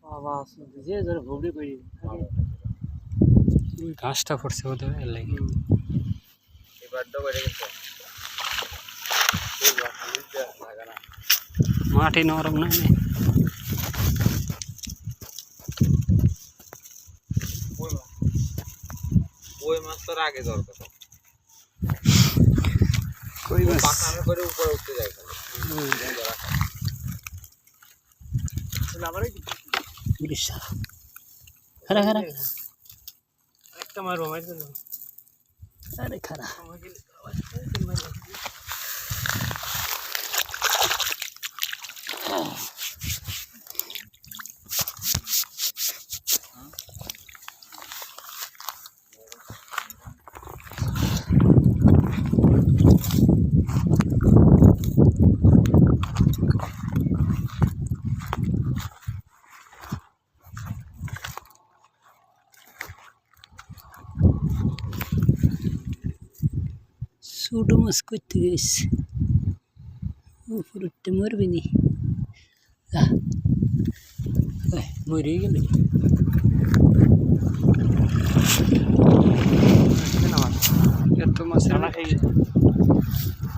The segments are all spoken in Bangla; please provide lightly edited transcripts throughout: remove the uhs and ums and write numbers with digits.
বাবা যে ধরে ভুগড়ি করি ঘাসটা পড়ছে ওদের লাগে এবার তো বেড়ে গেছে মাটি নরম না ওই মাছটার আগে দরকার কই মাছ পাকানো করে উপরে উঠতে যায় খারা খারা একটা মারবো মার আরে খারা ছোট মাছ করতে গেছে উপরে উঠতে মরবি নি মরে গেল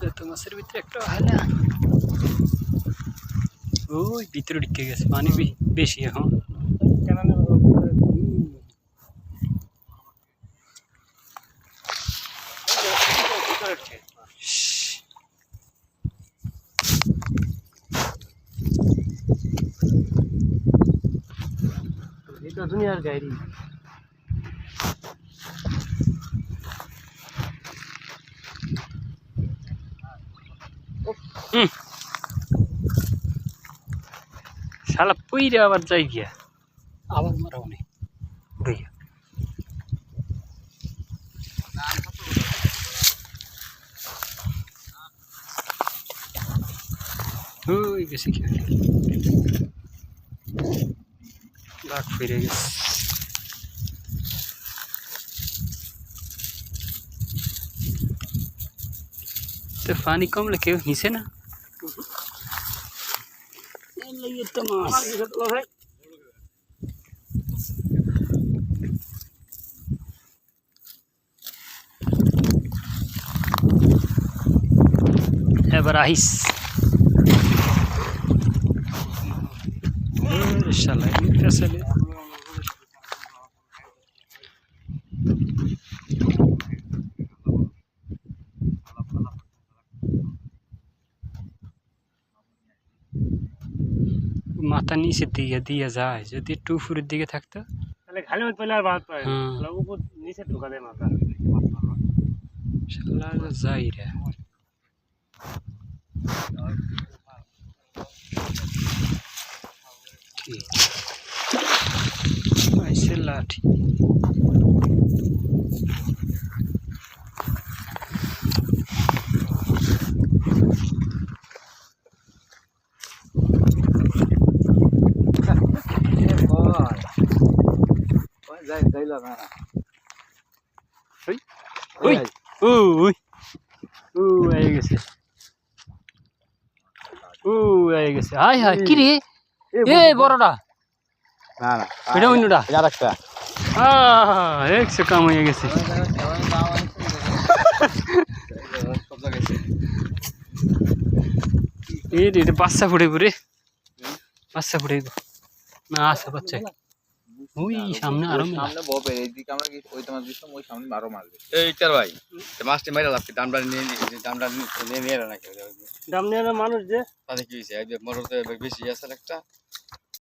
এত মাছের ভিতরে একটা হালা ওই ভিতরে ঢুকে গেছে পানি বেশি এখন এটা দুনিয়ার গাড়ি শালা পুইরে আবার যাই গিয়া আবার মারাও নেই উড়ে গিয়া ওই গেছে কি লাখ ফিরে গেছে তো পানি কমলে কেউ হিসে না তো মাছ এবার আহিস শালা ফেসলে মাথা নিচের দিকে দিয়ে যায় যদি একটু উপরের দিকে থাকতো তাহলে খালি মত পেলে আর ভাত পায় না উপর নিচে ঢোকা দেয় মাথা শালা যাই রে কি আইসে লাঠি যাই যাইলা না ওই ওই ওই আই গেছে আই গেছে হাই হাই কি রে এ বড়টা না না এটা অন্যটা আর একটা একশো কাম হয়ে গেছে এটা বাচ্চা ফুটে পুরে বাচ্চা ফুটে না আসা বাচ্চা ওই সামনে আরো সামনে ববে এইদিকে আমরা কি ওই তোমার দিছম ওই সামনে আরো মারবে এইটার ভাই মাছটি মাইরা লাগছে দামটা নিয়ে নাকি দাম নিয়ে মানুষ যে তাতে কি হইছে এই যে মরতে বেশি আছে একটা